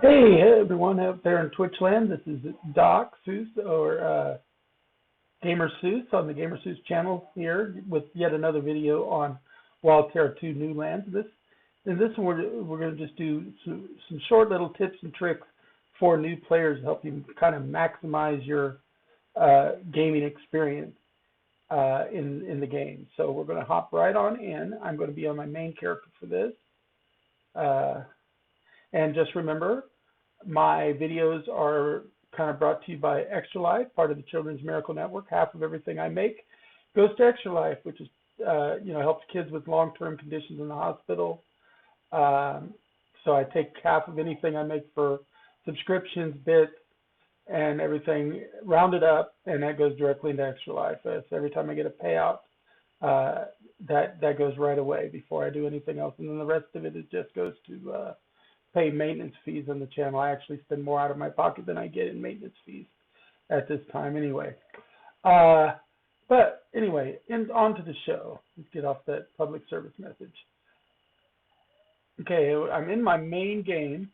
Hey everyone out there in Twitch land, this is Doc Seuss or Gamer Seuss on the Gamer Seuss channel here with yet another video on Wild Terra 2 New Lands. In this one we're going to just do some short little tips and tricks for new players to help you kind of maximize your gaming experience in the game. So we're going to hop right on in. I'm going to be on my main character for this. And just remember, my videos are kind of brought to you by Extra Life, part of the Children's Miracle Network. Half of everything I make goes to Extra Life, which is, helps kids with long-term conditions in the hospital. So I take half of anything I make for subscriptions, bits, and everything rounded up, and that goes directly into Extra Life. So every time I get a payout, that goes right away before I do anything else. And then the rest of it just goes to pay maintenance fees on the channel. I actually spend more out of my pocket than I get in maintenance fees at this time anyway. But anyway, on to the show. Let's get off that public service message. Okay, I'm in my main game,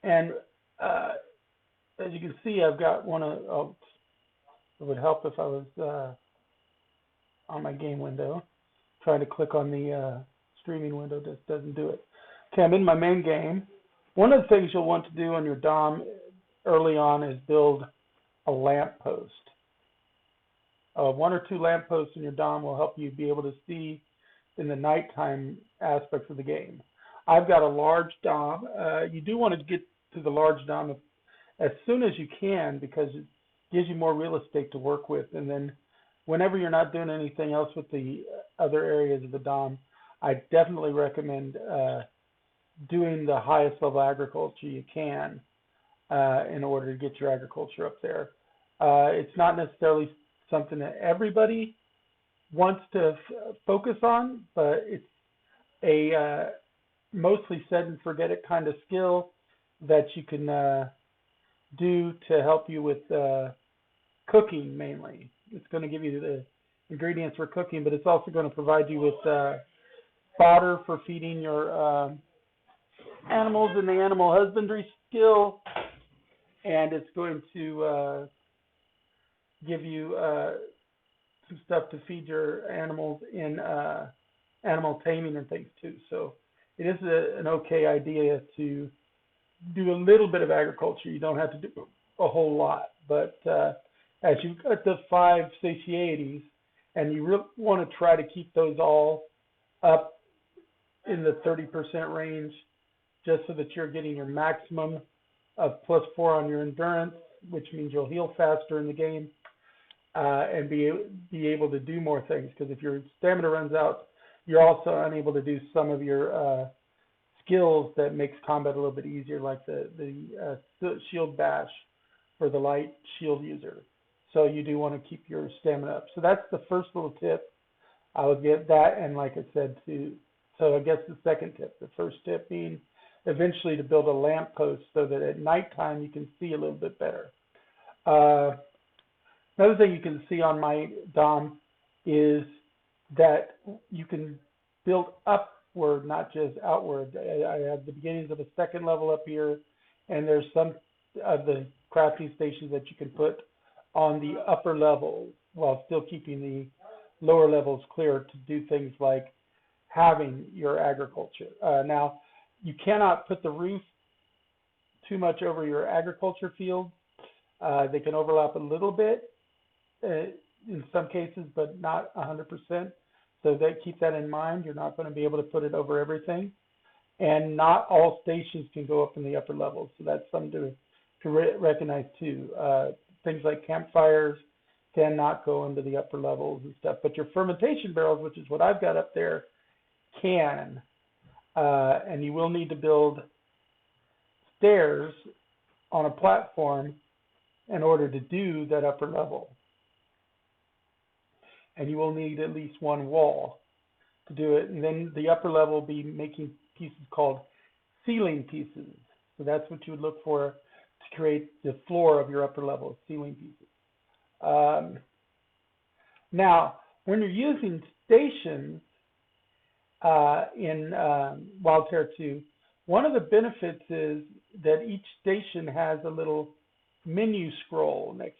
and as you can see, I've got one of, it would help if I was on my game window. Trying to click on the streaming window just doesn't do it. Okay, I'm in my main game. One of the things you'll want to do on your DOM early on is build a lamp post. One or two lamp posts in your DOM will help you be able to see in the nighttime aspects of the game. I've got a large DOM. You do want to get to the large DOM as soon as you can because it gives you more real estate to work with. And then whenever you're not doing anything else with the other areas of the DOM, I definitely recommend doing the highest level agriculture you can in order to get your agriculture up there. It's not necessarily something that everybody wants to focus on, but it's a mostly set and forget it kind of skill that you can do to help you with cooking mainly. It's going to give you the ingredients for cooking, but it's also going to provide you with fodder for feeding your animals in the animal husbandry skill, and it's going to give you some stuff to feed your animals in animal taming and things too. So it is an okay idea to do a little bit of agriculture. You don't have to do a whole lot, but as you got the 5 satiaties, and you really want to try to keep those all up in the 30% range, just so that you're getting your maximum of +4 on your endurance, which means you'll heal faster in the game and be able to do more things. Because if your stamina runs out, you're also unable to do some of your skills that makes combat a little bit easier, like the shield bash for the light shield user. So you do want to keep your stamina up. So that's the first little tip. I would get that, and like I said, so I guess the second tip. The first tip being eventually to build a lamp post so that at nighttime you can see a little bit better. Another thing you can see on my DOM is that you can build upward, not just outward. I have the beginnings of a second level up here, and there's some of the crafting stations that you can put on the upper level while still keeping the lower levels clear to do things like having your agriculture. Now, you cannot put the roof too much over your agriculture field. They can overlap a little bit in some cases, but not 100%. So keep that in mind. You're not going to be able to put it over everything. And not all stations can go up in the upper levels. So that's something to recognize too. Things like campfires cannot go into the upper levels and stuff. But your fermentation barrels, which is what I've got up there, can. And you will need to build stairs on a platform in order to do that upper level. And you will need at least one wall to do it. And then the upper level will be making pieces called ceiling pieces. So that's what you would look for to create the floor of your upper level, ceiling pieces. Now, when you're using stations in Wild Terra 2, One of the benefits is that each station has a little menu scroll next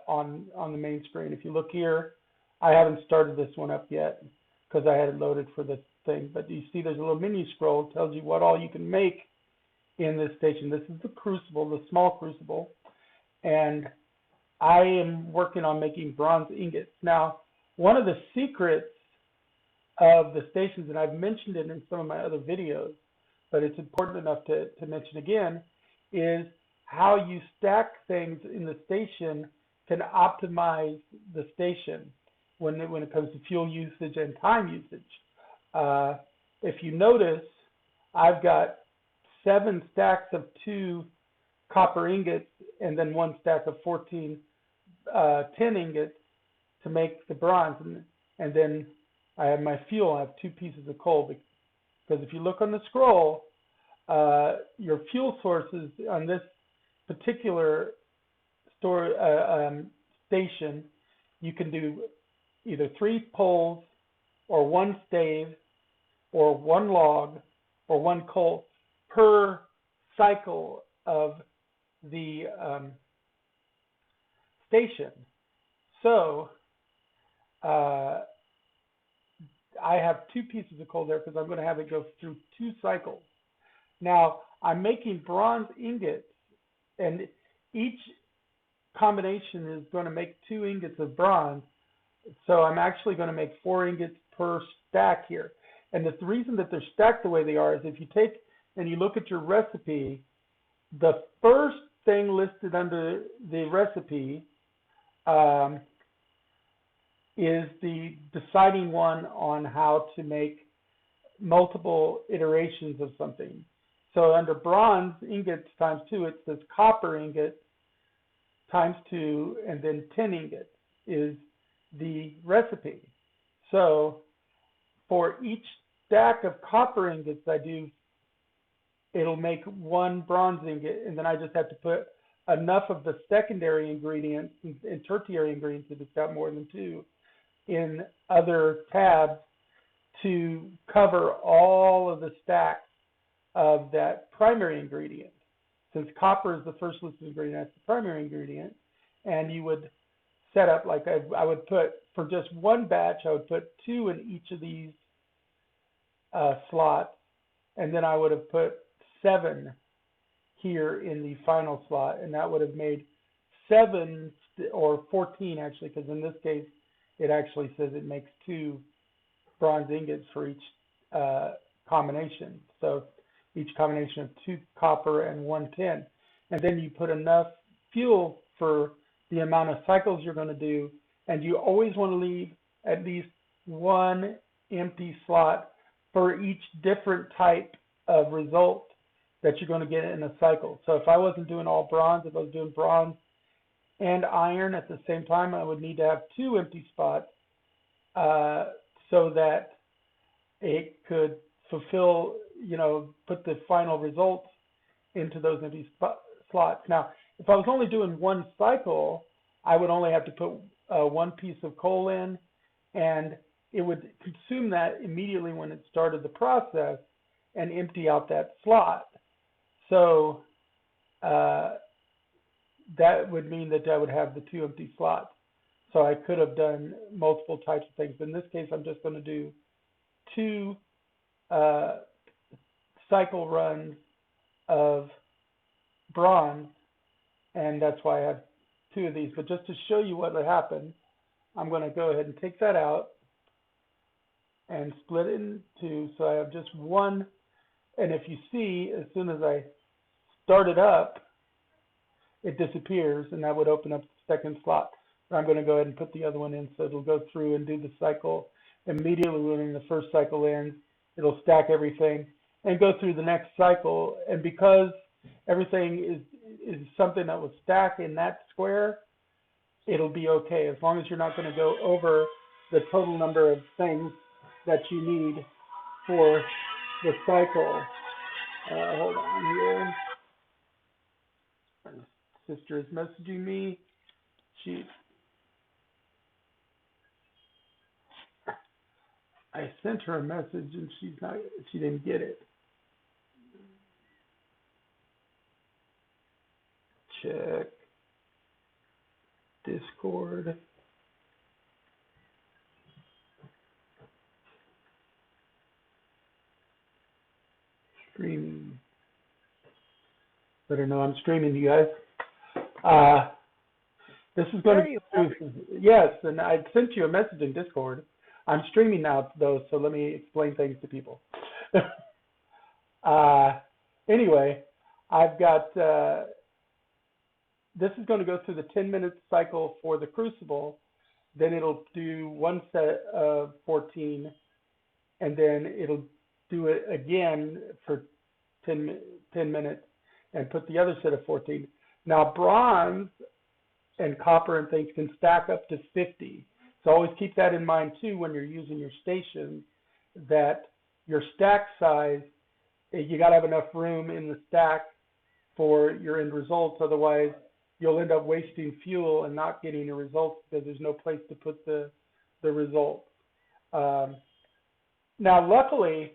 on the main screen. If you look here, I haven't started this one up yet because I had it loaded for the thing. But you see, there's a little menu scroll that tells you what all you can make in this station. This is the crucible, the small crucible, and I am working on making bronze ingots. Now, one of the secrets of the stations, and I've mentioned it in some of my other videos, but it's important enough to mention again, is how you stack things in the station can optimize the station when it comes to fuel usage and time usage. If you notice, I've got 7 stacks of 2 copper ingots and then 1 stack of 14 tin ingots to make the bronze, and then I have my fuel. I have 2 pieces of coal, because if you look on the scroll, your fuel sources on this particular station, you can do either 3 poles or 1 stave or 1 log or 1 coal per cycle of the station. So I have 2 pieces of coal there because I'm going to have it go through 2 cycles. Now I'm making bronze ingots, and each combination is going to make 2 ingots of bronze. So I'm actually going to make 4 ingots per stack here. And the reason that they're stacked the way they are is if you take and you look at your recipe, the first thing listed under the recipe is the deciding one on how to make multiple iterations of something. So under bronze ingots times 2, it says copper ingots times 2, and then tin ingots is the recipe. So for each stack of copper ingots it'll make 1 bronze ingot, and then I just have to put enough of the secondary ingredients and tertiary ingredients, if it's got more than 2, in other tabs to cover all of the stacks of that primary ingredient. Since copper is the first listed ingredient, that's the primary ingredient, and you would set up, like I would put, for just 1 batch, I would put 2 in each of these slots, and then I would have put 7 here in the final slot, and that would have made 7 or 14 actually, because in this case it actually says it makes 2 bronze ingots for each combination. So each combination of 2 copper and 1 tin, and then you put enough fuel for the amount of cycles you're going to do, and you always want to leave at least 1 empty slot for each different type of result that you're going to get in a cycle. So if I wasn't doing all bronze, if I was doing bronze and iron at the same time, I would need to have 2 empty spots so that it could fulfill, put the final results into those empty slots. Now, if I was only doing 1 cycle, I would only have to put 1 piece of coal in, and it would consume that immediately when it started the process and empty out that slot. So that would mean that I would have the 2 empty slots. So I could have done multiple types of things. In this case, I'm just going to do 2 cycle runs of bronze, and that's why I have 2 of these. But just to show you what would happen, I'm going to go ahead and take that out and split it in 2. So I have just 1, and if you see, as soon as I start it up, it disappears, and that would open up the second slot. But I'm going to go ahead and put the other one in, so it'll go through and do the cycle immediately when the first cycle ends. It'll stack everything and go through the next cycle. And because everything is something that was stacked in that square, it'll be okay, as long as you're not going to go over the total number of things that you need for the cycle. Hold on here. My sister is messaging me. I sent her a message and she didn't get it. check Discord. Streaming. Better know I'm streaming to you guys. This is going to yes, and I sent you a message in Discord. I'm streaming now though, so let me explain things to people. Anyway, I've got this is going to go through the 10-minute cycle for the Crucible. Then it'll do one set of 14, and then it'll do it again for 10 minutes and put the other set of 14. Now, bronze and copper and things can stack up to 50. So always keep that in mind too when you're using your stations, that your stack size, you got to have enough room in the stack for your end results. Otherwise, you'll end up wasting fuel and not getting the results because there's no place to put the result. Now, luckily,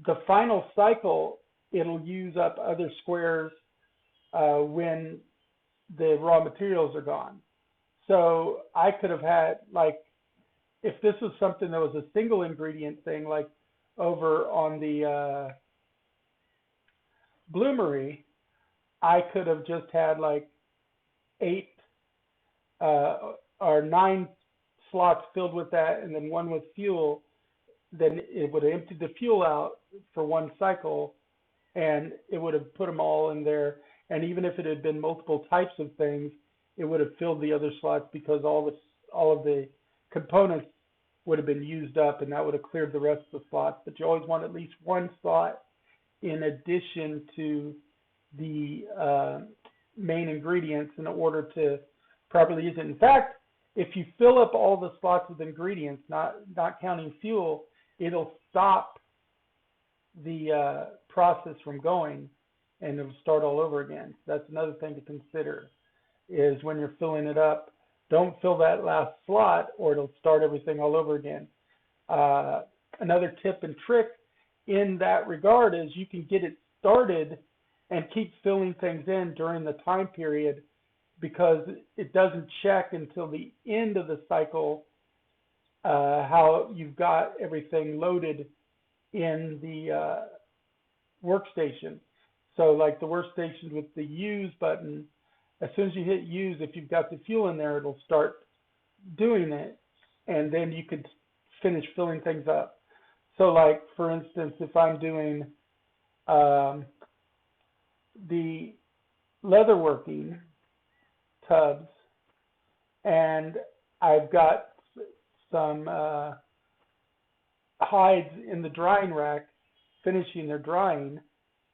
the final cycle, it'll use up other squares when the raw materials are gone. So I could have had, like, if this was something that was a single ingredient thing, like over on the bloomery, I could have just had like 8 or 9 slots filled with that and then one with fuel. Then it would have emptied the fuel out for one cycle and it would have put them all in there. And even if it had been multiple types of things, it would have filled the other slots because all of the components would have been used up, and that would have cleared the rest of the slots. But you always want at least one slot in addition to the main ingredients in order to properly use it. In fact, if you fill up all the slots with ingredients, not counting fuel, it'll stop the process from going, and it'll start all over again. So that's another thing to consider, is when you're filling it up, don't fill that last slot or it'll start everything all over again. Another tip and trick in that regard is you can get it started and keep filling things in during the time period, because it doesn't check until the end of the cycle how you've got everything loaded in the workstation. So like the workstation with the use button, as soon as you hit use, if you've got the fuel in there, it'll start doing it, and then you could finish filling things up. So like, for instance, if I'm doing the leatherworking tubs, and I've got some hides in the drying rack finishing their drying,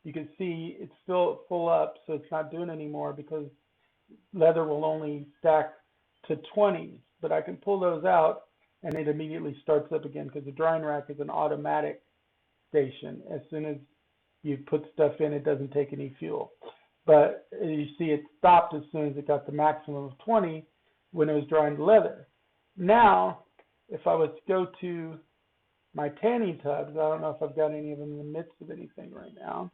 you can see it's still full up, so it's not doing anymore because leather will only stack to 20, but I can pull those out and it immediately starts up again because the drying rack is an automatic station. As soon as you put stuff in, it doesn't take any fuel. But you see it stopped as soon as it got the maximum of 20 when it was drying the leather. Now, if I was to go to my tanning tubs, I don't know if I've got any of them in the midst of anything right now.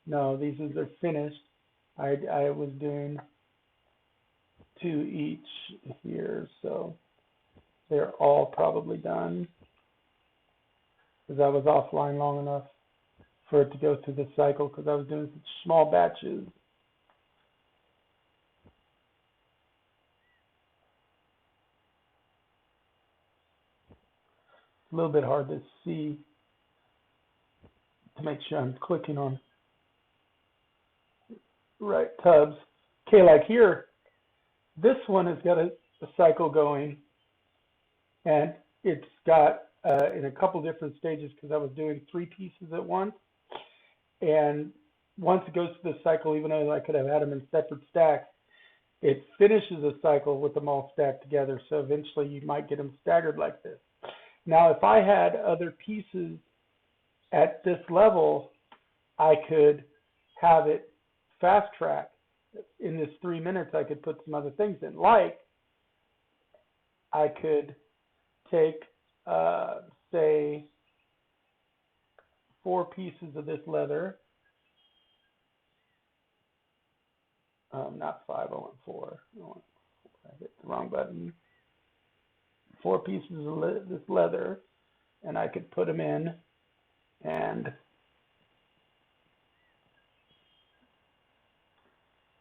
No, they're finished. I was doing 2 each here, so they're all probably done because I was offline long enough for it to go through the cycle because I was doing such small batches. It's a little bit hard to see to make sure I'm clicking on right tubs. Okay, like here, this one has got a cycle going, and it's got in a couple different stages because I was doing 3 pieces at once. And once it goes through the cycle, even though I could have had them in separate stacks, it finishes a cycle with them all stacked together. So eventually you might get them staggered like this. Now, if I had other pieces at this level, I could have it fast track. In this 3 minutes, I could put some other things in. Like, I could take, say, 4 pieces of this leather. not 5, I want 4. I hit the wrong button. 4 pieces of this leather, and I could put them in, and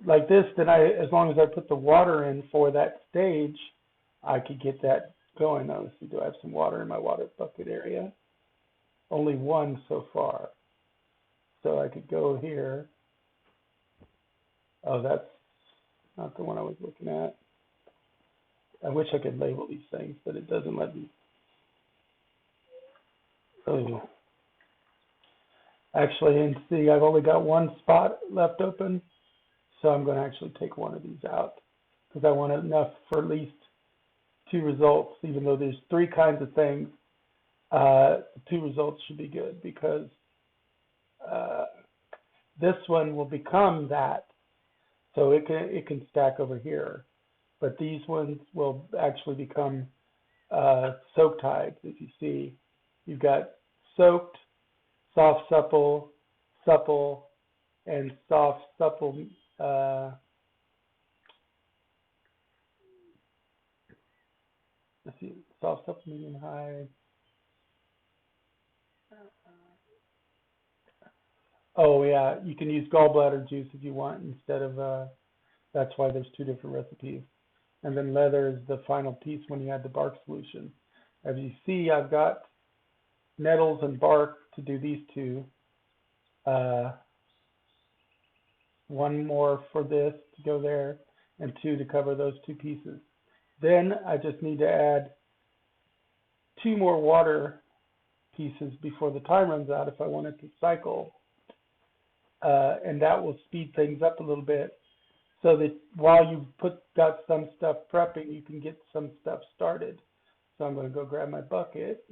like this, then as long as I put the water in for that stage, I could get that going. Now, let's see, do I have some water in my water bucket area? Only 1 so far. So I could go here. Oh, that's not the one I was looking at. I wish I could label these things, but it doesn't let me. Oh. Actually, and see, I've only got 1 spot left open, so I'm going to actually take one of these out because I want enough for at least 2 results, even though there's 3 kinds of things. 2 results should be good because this one will become that, so it can stack over here. But these ones will actually become soak tides. If you see, you've got soaked, soft, supple, supple, and soft, supple. Let's see, soft, supple, medium, high. Oh yeah, you can use gallbladder juice if you want instead of. That's why there's 2 different recipes. And then leather is the final piece when you add the bark solution. As you see, I've got nettles and bark to do these 2. 1 more for this to go there, and 2 to cover those 2 pieces. Then I just need to add 2 more water pieces before the time runs out if I want it to cycle. And that will speed things up a little bit so that while you've got some stuff prepping, you can get some stuff started. So I'm going to go grab my bucket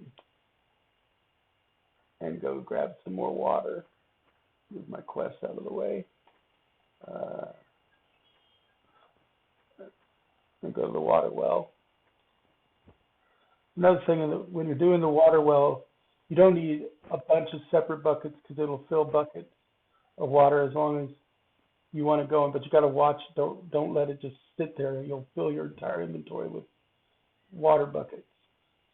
and go grab some more water. Move my quest out of the way. And go to the water well. Another thing, when you're doing the water well, you don't need a bunch of separate buckets because it'll fill buckets of water as long as you want it going. But you got to watch. Don't let it just sit there. You'll fill your entire inventory with water buckets.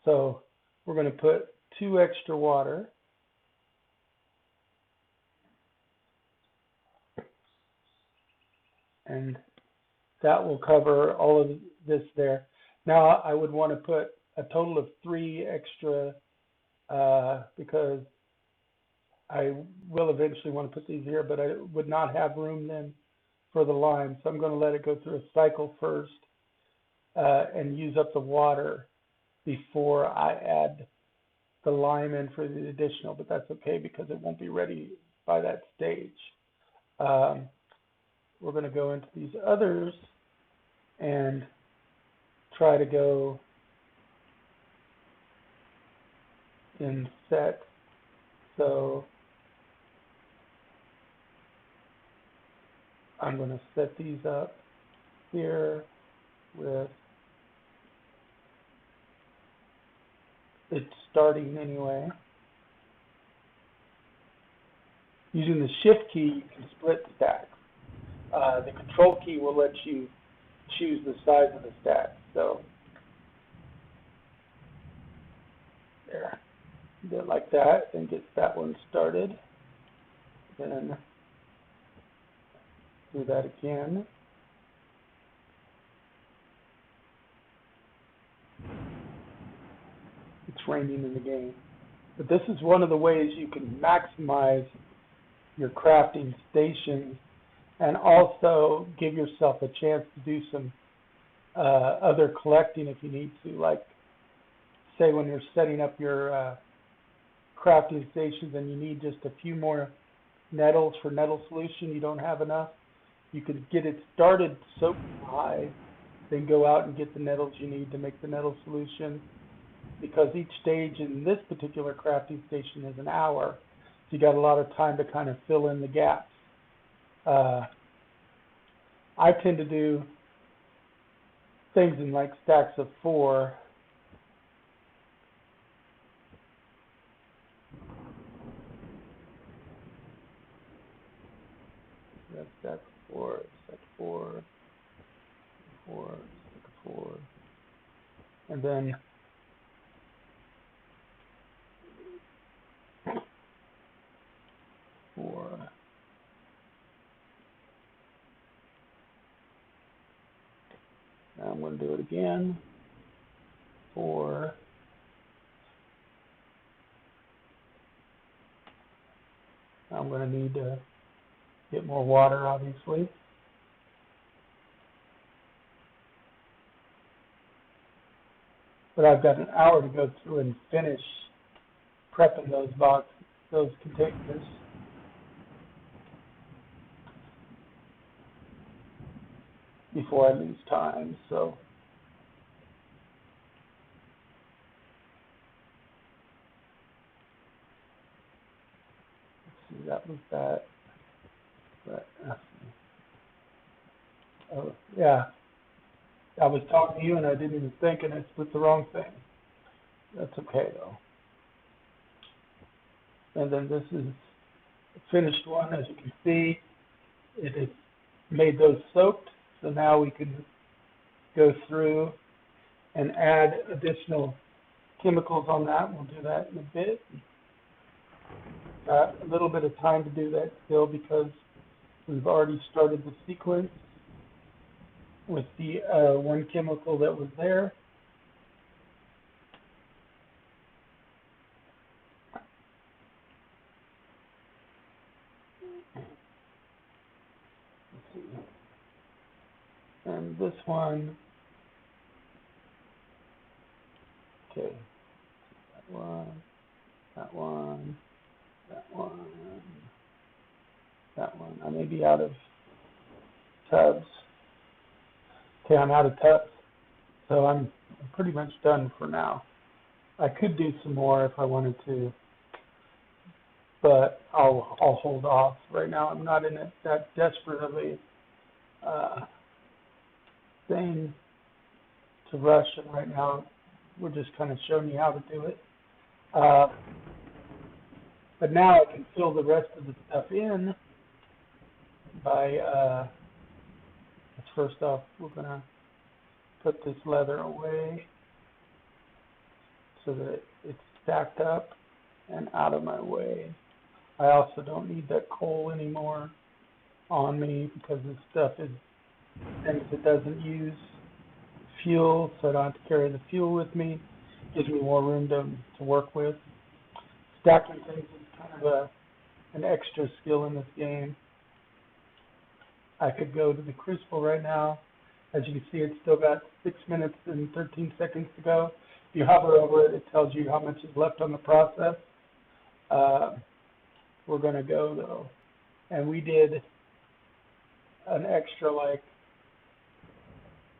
So we're going to put 2 extra water. And that will cover all of this there. Now I would want to put a total of 3 extra because I will eventually want to put these here, but I would not have room then for the lime. So I'm going to let it go through a cycle first and use up the water before I add the lime in for the additional, but that's okay because it won't be ready by that stage. We're going to go into these others and try to go in set. So I'm going to set these up here with it starting anyway. Using the shift key, you can split stacks. The control key will let you choose the size of the stack. So there, do it like that, and get that one started. Then do that again. It's raining in the game. But this is one of the ways you can maximize your crafting stations and also give yourself a chance to do some other collecting if you need to. Like, say when you're setting up your crafting stations and you need just a few more nettles for nettle solution, you don't have enough, you could get it started soaked high, then go out and get the nettles you need to make the nettle solution, because each stage in this particular crafting station is an hour, so you got a lot of time to kind of fill in the gaps. I tend to do things in like stacks of 4. stack 4, stack 4, 4, stack 4, and then 4. Now I'm going to do it again. 4. I'm going to need to get more water, obviously. But I've got an hour to go through and finish prepping those containers. Before I lose time, so let's see, that was that. But oh yeah, I was talking to you and I didn't even think, and I split the wrong thing. That's okay though. And then this is the finished one. As you can see, it has made those soaked. So now we can go through and add additional chemicals on that. We'll do that in a bit. Got a little bit of time to do that still because we've already started the sequence with the one chemical that was there. Let's see. And this one, okay, that one, that one, that one, that one. I may be out of tubs. Okay, I'm out of tubs, so I'm pretty much done for now. I could do some more if I wanted to, but I'll hold off right now. I'm not in that desperate of a thing to rush, and right now we're just kind of showing you how to do it. But now I can fill the rest of the stuff in by, first off, we're going to put this leather away so that it's stacked up and out of my way. I also don't need that coal anymore on me because this stuff is things that doesn't use fuel, so I don't have to carry the fuel with me. Gives me more room to work with. Stacking things is kind of an extra skill in this game. I could go to the crucible right now. As you can see, it's still got 6 minutes and 13 seconds to go. If you hover over it, it tells you how much is left on the process. We're going to go, though. And we did an extra, like,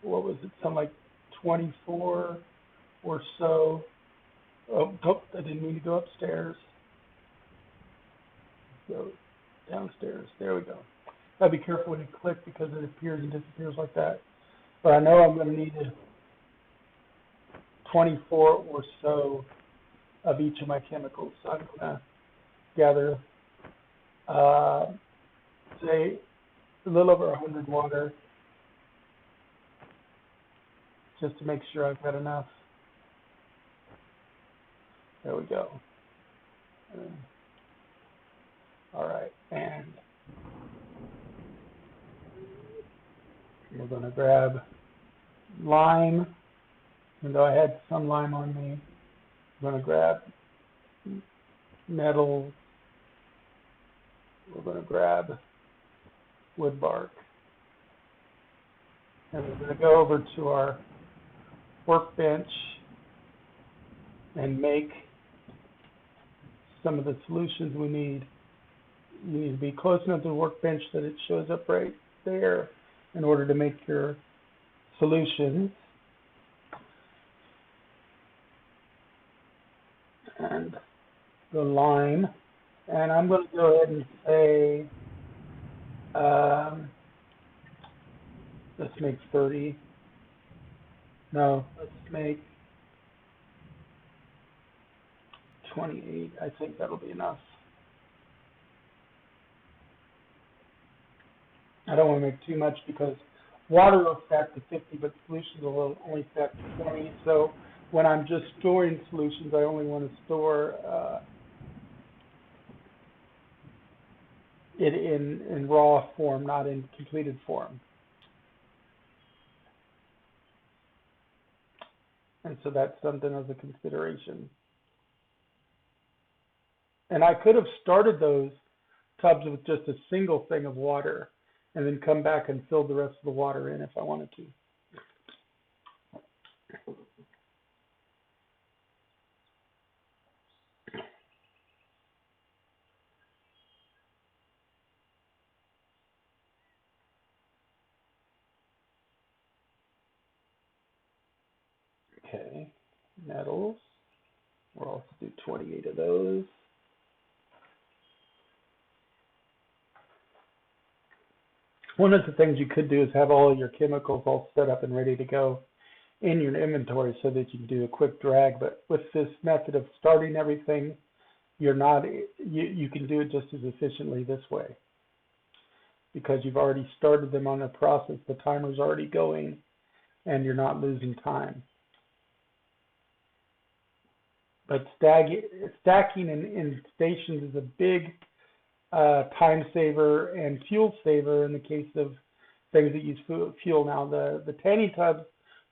what was it, something like 24 or so. Oh, I didn't mean to go upstairs. Go downstairs. There we go. Gotta be careful when you click because it appears and disappears like that. But I know I'm going to need 24 or so of each of my chemicals. So I'm going to gather, say, a little over 100 water just to make sure I've got enough. There we go. All right, and we're going to grab lime. Even though I had some lime on me, I'm going to grab metal. We're going to grab wood bark. And we're going to go over to our workbench and make some of the solutions we need. You need to be close enough to the workbench that it shows up right there in order to make your solutions. And the lime. And I'm going to go ahead and say, let's make 30. No, let's make 28. I think that'll be enough. I don't want to make too much because water will stack to 50, but solutions will only stack to 20. So when I'm just storing solutions, I only want to store it in raw form, not in completed form. And so that's something as a consideration. And I could have started those tubs with just a single thing of water and then come back and fill the rest of the water in if I wanted to. Okay, metals. We'll also do 28 of those. One of the things you could do is have all of your chemicals all set up and ready to go in your inventory so that you can do a quick drag. But with this method of starting everything, you can do it just as efficiently this way because you've already started them on a process. The timer's already going and you're not losing time. But stacking in stations is a big time saver and fuel saver in the case of things that use fuel. Now, the tanning tubs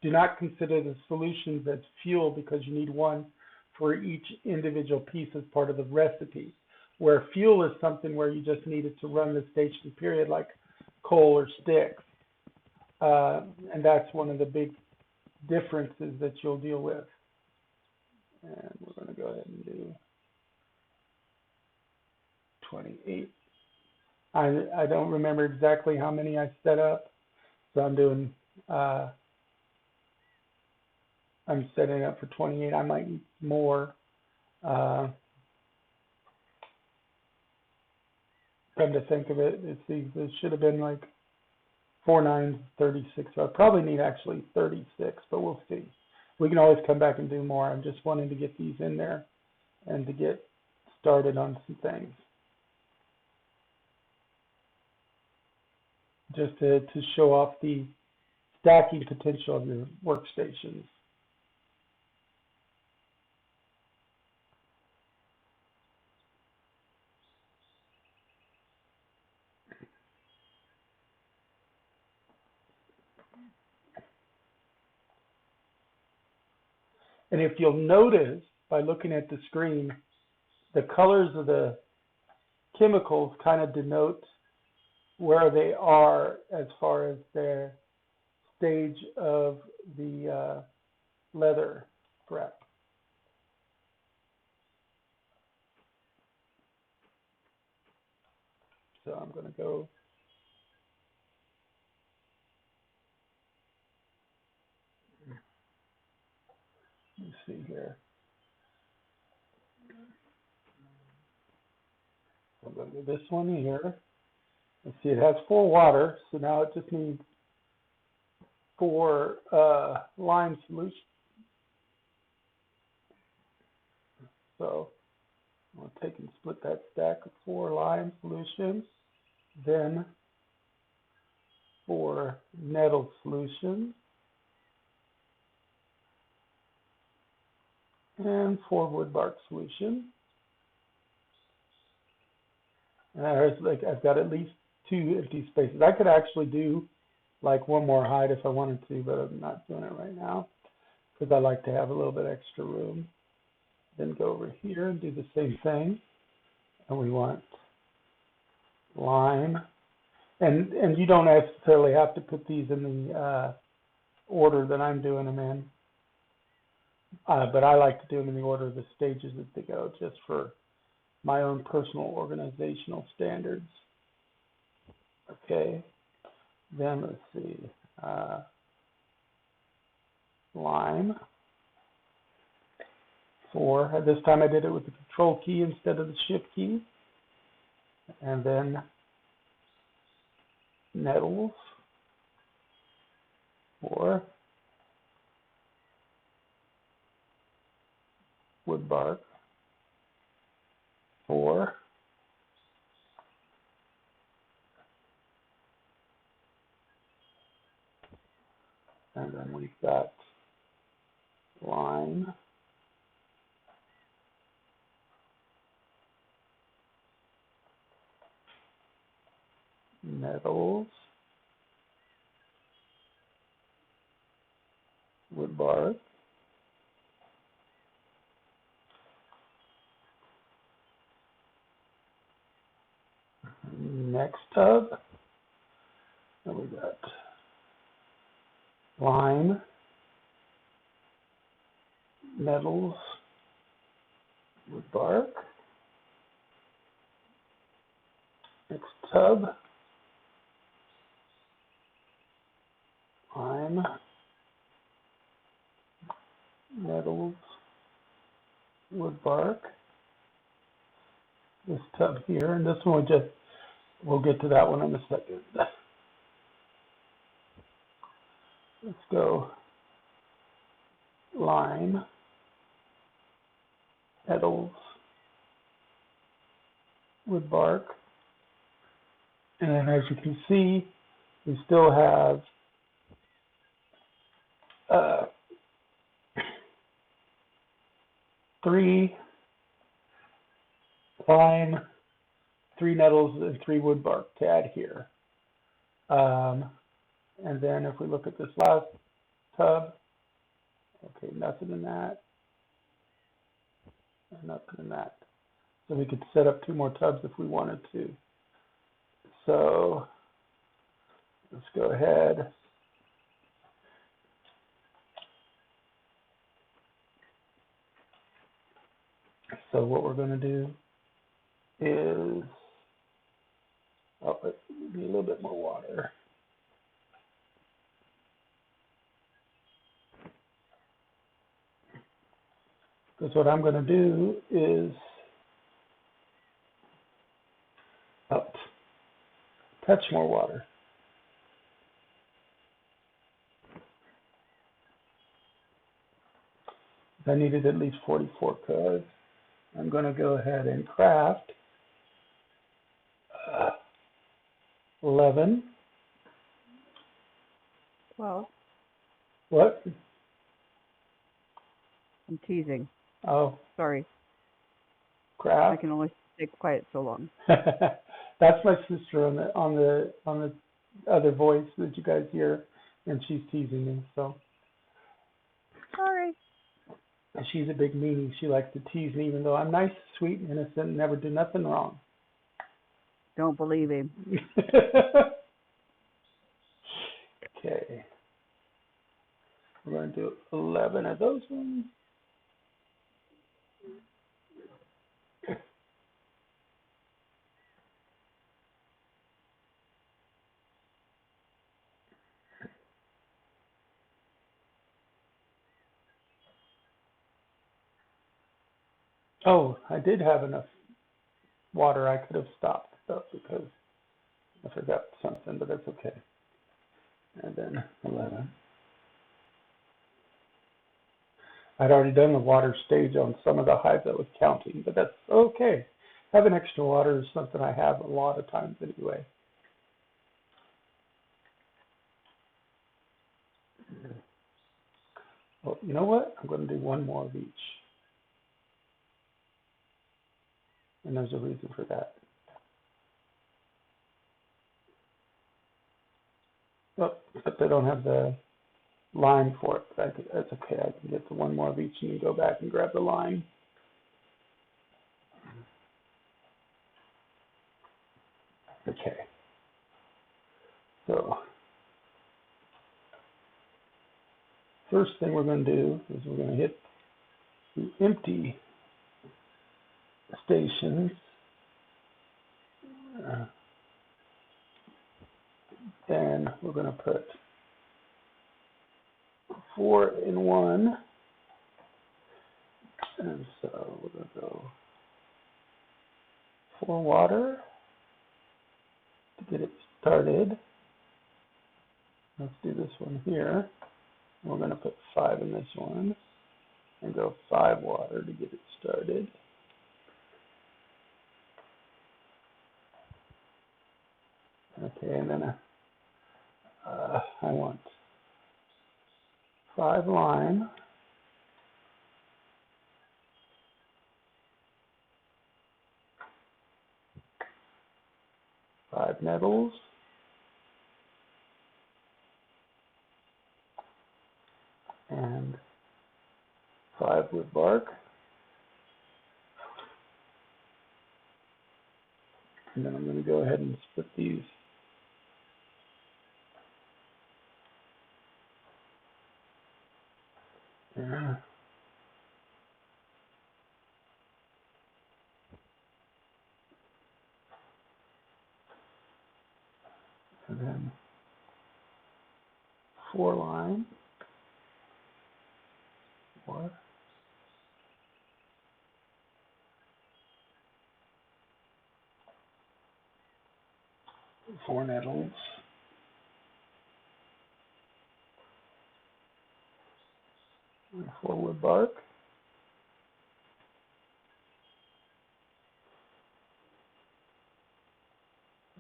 do not consider the solutions as fuel because you need one for each individual piece as part of the recipe, where fuel is something where you just need it to run the station period, like coal or sticks. And that's one of the big differences that you'll deal with. And we're going to go ahead and do 28. I don't remember exactly how many I set up, so I'm doing I'm setting up for 28. I might need more. Come to think of it, it should have been like 4 9 36. So I probably need actually 36, but we'll see. We can always come back and do more. I'm just wanting to get these in there and to get started on some things. Just to show off the stacking potential of your workstations. And if you'll notice by looking at the screen, the colors of the chemicals kind of denote where they are as far as their stage of the leather prep. So I'm going to go let's see here. I'm going to do this one here. Let's see, it has 4 water, so now it just needs 4 lime solution. So I'll take and split that stack of 4 lime solutions, then 4 nettle solutions, and 4 wood bark solutions. And there's like I've got at least 2 empty spaces. I could actually do like 1 more hide if I wanted to, but I'm not doing it right now because I like to have a little bit extra room. Then go over here and do the same thing. And we want lime. And you don't necessarily have to put these in the order that I'm doing them in. But I like to do them in the order of the stages that they go, just for my own personal organizational standards. Okay. Then let's see. Lime. 4. This time I did it with the control key instead of the shift key. And then nettles. 4. Wood bark. 4. And then we've got lime, nettles, wood bark, next tub, and we got lime, nettles, wood bark. Next tub, lime, nettles, wood bark. This tub here, and this one we'll get to that one in a second. Let's go lime, nettles, wood bark. And then as you can see, we still have three lime, three nettles, and three wood bark to add here. And then if we look at this last tub, okay, nothing in that, and nothing in that. So we could set up two more tubs if we wanted to. So let's go ahead. So what we're going to do is, oh, let's need a little bit more water. Because what I'm going to do is touch more water. I needed at least 44 cards. I'm going to go ahead and craft 11. 12. What? I'm teasing. Oh. Sorry. Craft? I can only stay quiet so long. That's my sister on the other voice that you guys hear, and she's teasing me. So. Sorry. She's a big meanie. She likes to tease me, even though I'm nice, sweet, innocent, never do nothing wrong. Don't believe him. Okay. We're going to do 11 of those ones. Oh, I did have enough water. I could have stopped stuff because I forgot something, but that's okay. And then 11. I'd already done the water stage on some of the hives I was counting, but that's okay. Having extra water is something I have a lot of times anyway. Well, you know what? I'm going to do one more of each. And there's a reason for that. Well, except I don't have the lime for it. But that's okay. I can get to one more of each and then go back and grab the lime. Okay. So, first thing we're going to do is we're going to hit the empty stations. Then we're going to put 4 in 1. And so we're going to go 4 water to get it started. Let's do this one here. We're going to put 5 in this one and go 5 water to get it started. Okay, and then I want 5 lime, 5 nettles, and 5 wood bark. And then I'm going to go ahead and split these. There. And then 4 lime, 4, 4 nettles, and 4 wood bark.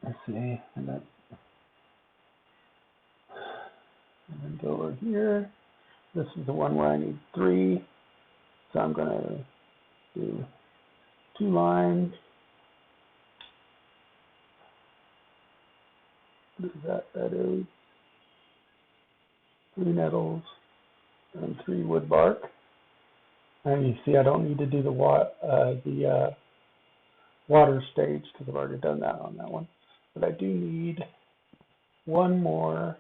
Let's see, and then go over here. This is the one where I need 3, so I'm going to do 2 lines. What is that? That is 3 nettles and 3 wood bark. And you see I don't need to do the water stage because I've already done that on that one. But I do need 1 more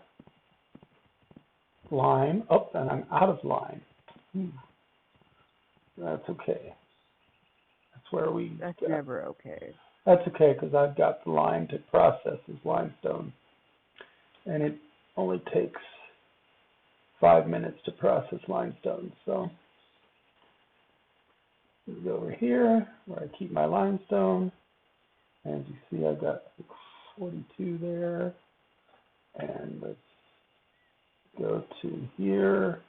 lime. Oh, and I'm out of lime. That's okay. That's where we... That's never okay. That's okay because I've got the lime to process as limestone. And it only takes 5 minutes to process limestone. So let's go over here where I keep my limestone. As you see, I've got 42 there. And let's go to here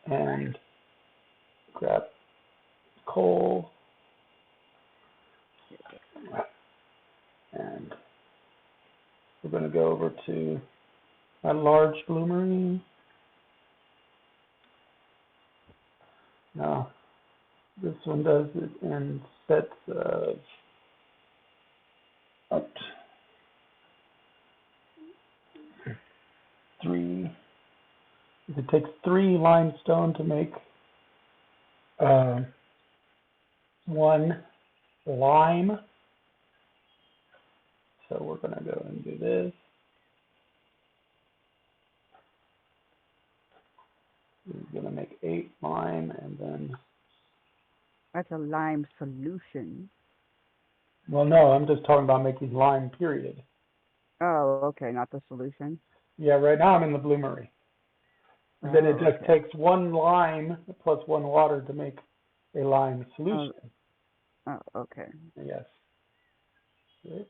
and grab coal. And we're going to go over to my large bloomery. Now, this one does it in sets of up 3. It takes 3 limestone to make 1 lime. So we're going to go and do this. We're going to make 8 lime, and then... That's a lime solution. Well, no, I'm just talking about making lime, period. Oh, okay, not the solution. Yeah, right now I'm in the bloomery. And then it just takes 1 lime plus 1 water to make a lime solution. Oh, okay. Yes. Good.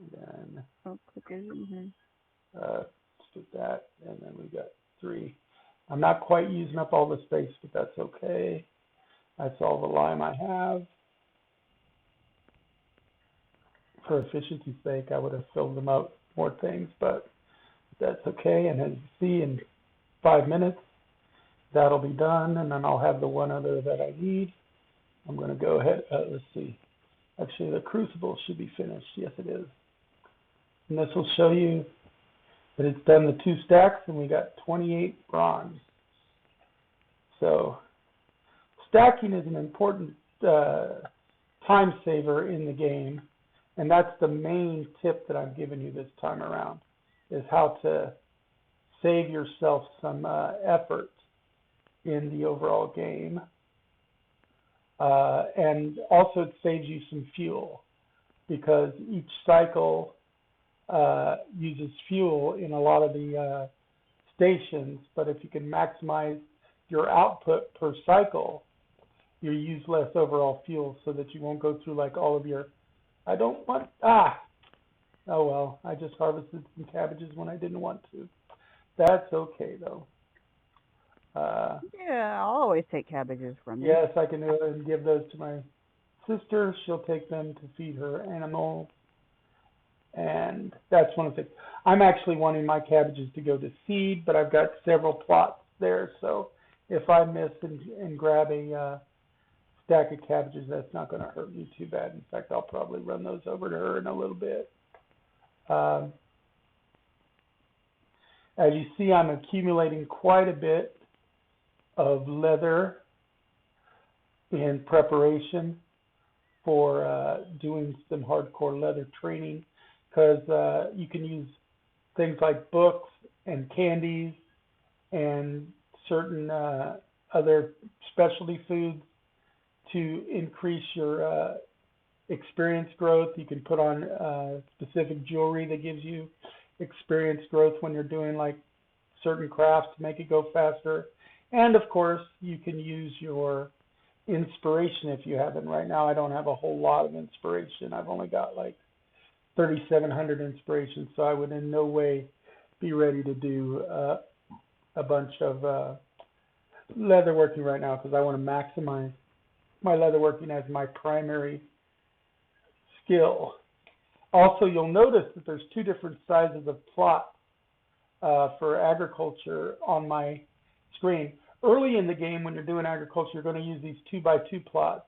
And then click it in here. split that, and then we got 3. I'm not quite using up all the space, but that's okay. That's all the lime I have. For efficiency's sake, I would have filled them out more things, but that's okay. And as you see, in 5 minutes, that'll be done, and then I'll have the one other that I need. I'm going to go ahead. Let's see. Actually, the crucible should be finished. Yes, it is. And this will show you that it's done the 2 stacks, and we got 28 bronze. So stacking is an important time saver in the game, and that's the main tip that I'm giving you this time around, is how to save yourself some effort in the overall game. And also it saves you some fuel, because each cycle uses fuel in a lot of the stations, but if you can maximize your output per cycle, you use less overall fuel, so that you won't go through like all of your, oh well, I just harvested some cabbages when I didn't want to. That's okay though. Yeah, I'll always take cabbages from you. Yes, I can go ahead and give those to my sister. She'll take them to feed her animal. And that's one of the things. I'm actually wanting my cabbages to go to seed, but I've got several plots there. So if I miss and grab a stack of cabbages, that's not going to hurt me too bad. In fact, I'll probably run those over to her in a little bit. Um, as you see, I'm accumulating quite a bit of leather in preparation for doing some hardcore leather training, because you can use things like books and candies and certain other specialty foods to increase your experience growth. You can put on specific jewelry that gives you experience growth when you're doing like certain crafts to make it go faster. And of course, you can use your inspiration if you haven't. Right now, I don't have a whole lot of inspiration. I've only got like 3,700 inspiration, so I would in no way be ready to do a bunch of leather working right now, because I want to maximize my leatherworking as my primary skill. Also, you'll notice that there's two different sizes of plots for agriculture on my screen. Early in the game, when you're doing agriculture, you're going to use these 2x2 plots,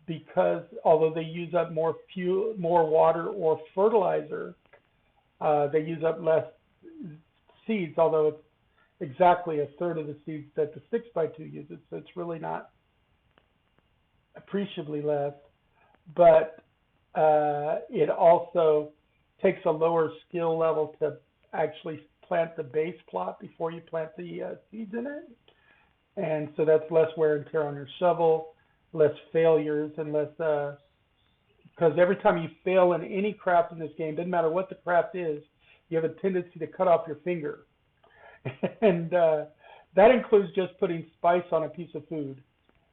because although they use up more fuel, more water or fertilizer, they use up less seeds, although it's exactly a third of the seeds that the 6x2 uses, so it's really not appreciably less. But it also takes a lower skill level to actually plant the base plot before you plant the seeds in it. And so that's less wear and tear on your shovel, less failures, and less, because every time you fail in any craft in this game, doesn't matter what the craft is, you have a tendency to cut off your finger. And that includes just putting spice on a piece of food.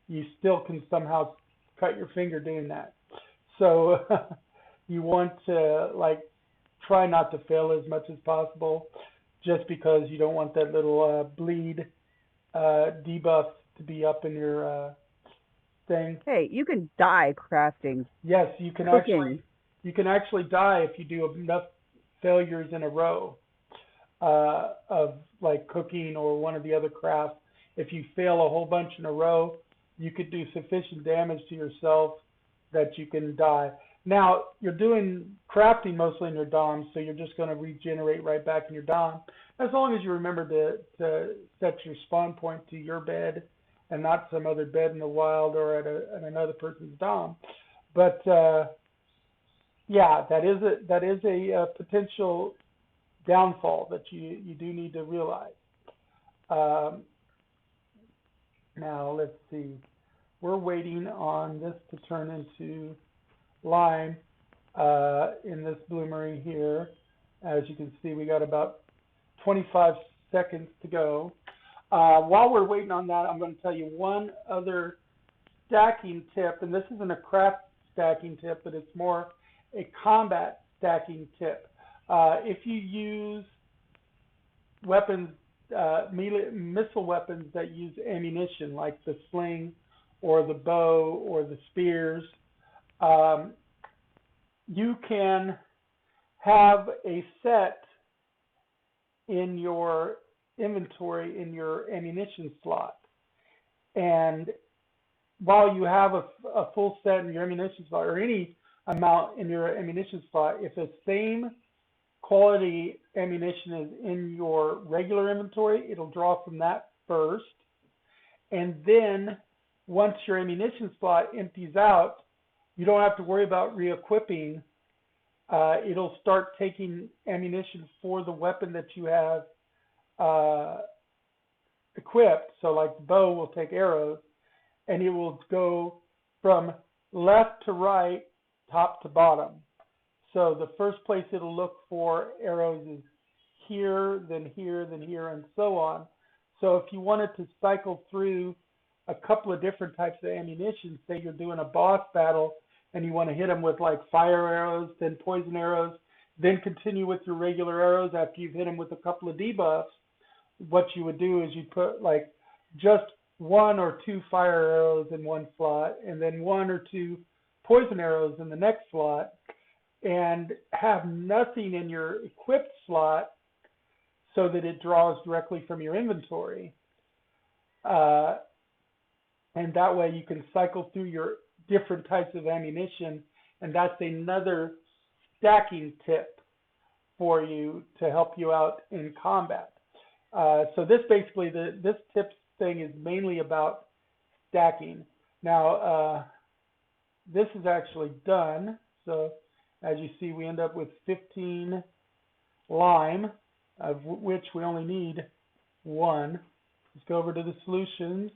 You still can somehow cut your finger doing that. So you want to like try not to fail as much as possible, just because you don't want that little bleed debuff to be up in your thing. Hey, you can die crafting. Yes, you can cooking. actually die if you do enough failures in a row of like cooking or one of the other crafts. If you fail a whole bunch in a row, you could do sufficient damage to yourself that you can die. Now, you're doing crafting mostly in your DOM, so you're just going to regenerate right back in your DOM, as long as you remember to set your spawn point to your bed and not some other bed in the wild or at another person's DOM. But yeah, that is a potential downfall that you do need to realize. Now, let's see. We're waiting on this to turn into lime in this bloomery here. As you can see, we got about 25 seconds to go. While we're waiting on that, I'm going to tell you one other stacking tip, and this isn't a craft stacking tip, but it's more a combat stacking tip. If you use weapons, missile weapons that use ammunition, like the sling or the bow or the spears, you can have a set in your inventory in your ammunition slot. And while you have a full set in your ammunition slot, or any amount in your ammunition slot, if the same quality ammunition is in your regular inventory, it'll draw from that first. And then once your ammunition slot empties out, you don't have to worry about re-equipping. It'll start taking ammunition for the weapon that you have equipped. So like the bow will take arrows, and it will go from left to right, top to bottom. So the first place it'll look for arrows is here, then here, then here, and so on. So if you wanted to cycle through a couple of different types of ammunition, say you're doing a boss battle and you want to hit them with like fire arrows, then poison arrows, then continue with your regular arrows after you've hit them with a couple of debuffs, what you would do is you put like just 1 or 2 fire arrows in one slot, and then 1 or 2 poison arrows in the next slot. and have nothing in your equipped slot so that it draws directly from your inventory. Uh, and that way you can cycle through your different types of ammunition, and that's another stacking tip for you to help you out in combat. So this basically, this tips thing is mainly about stacking. Now, this is actually done. So as you see, we end up with 15 lime, of which we only need 1. Let's go over to the solutions.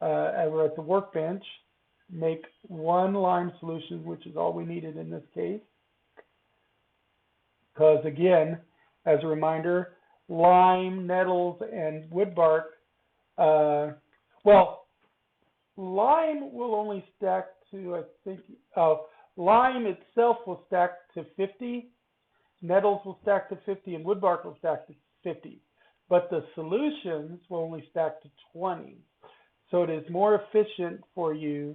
We're at the workbench. Make 1 lime solution, which is all we needed in this case. Because again, as a reminder, lime, nettles, and wood bark, well, lime will only stack to, I think, lime itself will stack to 50, nettles will stack to 50, and wood bark will stack to 50. But the solutions will only stack to 20. So it is more efficient for you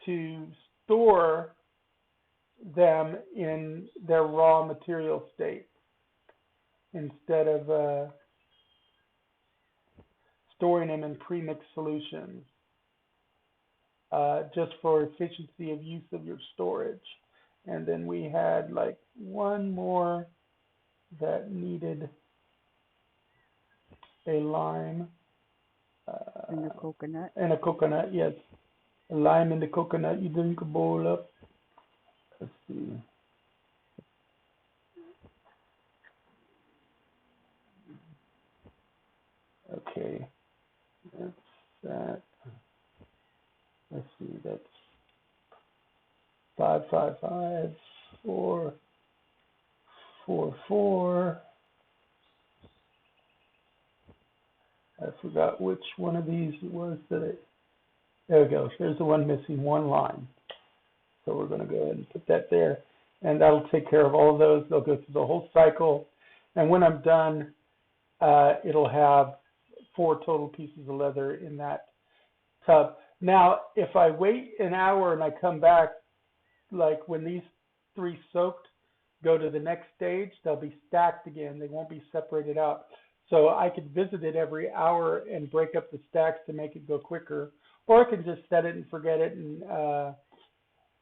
to store them in their raw material state instead of storing them in premixed solutions, just for efficiency of use of your storage. And then we had like 1 more that needed a lime. And a coconut. And a coconut, yes. A lime and the coconut, you drink a bowl up. Let's see. Okay. That's that. Let's see, that's 5, 5, 5, 4, 4, 4. I forgot which one of these it was that it, there we go. There's the one missing 1 line. So we're going to go ahead and put that there. And that'll take care of all of those. They'll go through the whole cycle. And when I'm done, it'll have 4 total pieces of leather in that tub. Now, if I wait an hour and I come back, like when these 3 soaked, go to the next stage, they'll be stacked again. They won't be separated out. So I could visit it every hour and break up the stacks to make it go quicker. Or I could just set it and forget it and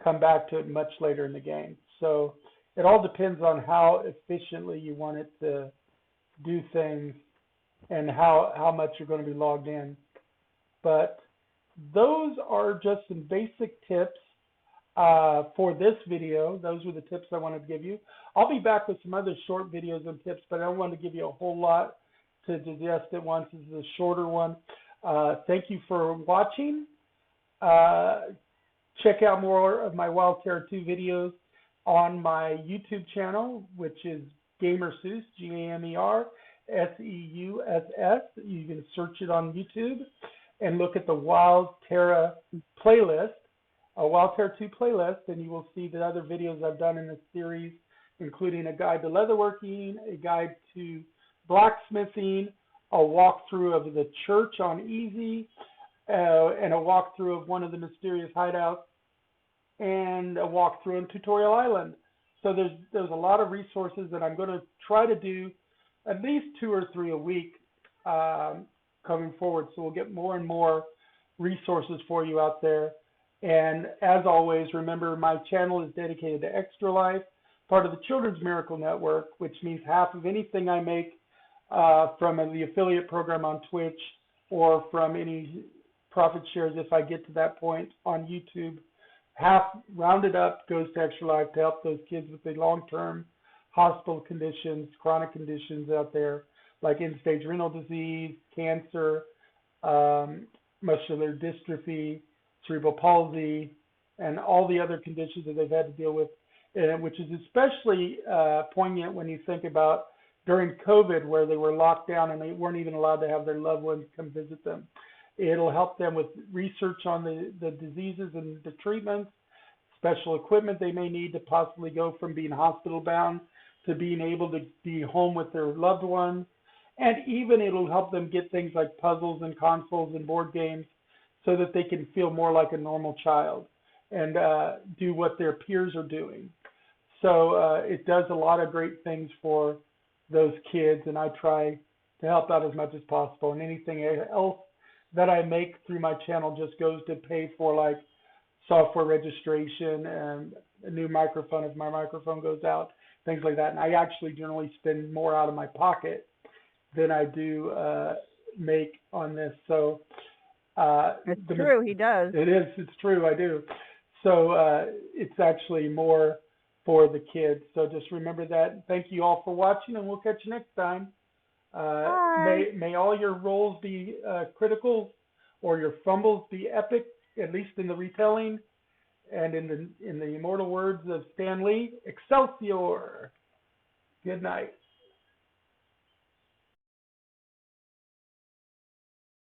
come back to it much later in the game. So it all depends on how efficiently you want it to do things and how much you're going to be logged in. But those are just some basic tips for this video. Those were the tips I wanted to give you. I'll be back with some other short videos and tips, but I don't want to give you a whole lot to digest at once. This is a shorter one. Thank you for watching. Check out more of my Wild Terra 2 videos on my YouTube channel, which is GamerSeuss, GamerSeuss. You can search it on YouTube and look at the Wild Terra playlist, a Wild Terra 2 playlist, and you will see the other videos I've done in this series, including a guide to leatherworking, a guide to blacksmithing, a walkthrough of the church on easy, and a walkthrough of one of the mysterious hideouts, and a walkthrough on Tutorial Island. So there's a lot of resources that I'm going to try to do at least 2 or 3 a week coming forward. So we'll get more and more resources for you out there. And as always, remember my channel is dedicated to Extra Life, part of the Children's Miracle Network, which means half of anything I make from the affiliate program on Twitch or from any profit shares if I get to that point on YouTube, half rounded up goes to Extra Life to help those kids with the long-term hospital conditions, chronic conditions out there, like end-stage renal disease, cancer, muscular dystrophy, cerebral palsy, and all the other conditions that they've had to deal with, which is especially poignant when you think about during COVID, where they were locked down and they weren't even allowed to have their loved ones come visit them. It'll help them with research on the diseases and the treatments, special equipment they may need to possibly go from being hospital bound to being able to be home with their loved ones. And even it'll help them get things like puzzles and consoles and board games so that they can feel more like a normal child and do what their peers are doing. So it does a lot of great things for those kids, and I try to help out as much as possible. And anything else that I make through my channel just goes to pay for like software registration and a new microphone if my microphone goes out, things like that. And I actually generally spend more out of my pocket than I do make on this. So It's true, he does. it's true, I do. So it's actually more for the kids. So just remember that. Thank you all for watching, and we'll catch you next time. Bye. May all your rolls be critical, or your fumbles be epic, at least in the retelling. And in the immortal words of Stan Lee, Excelsior! Good night.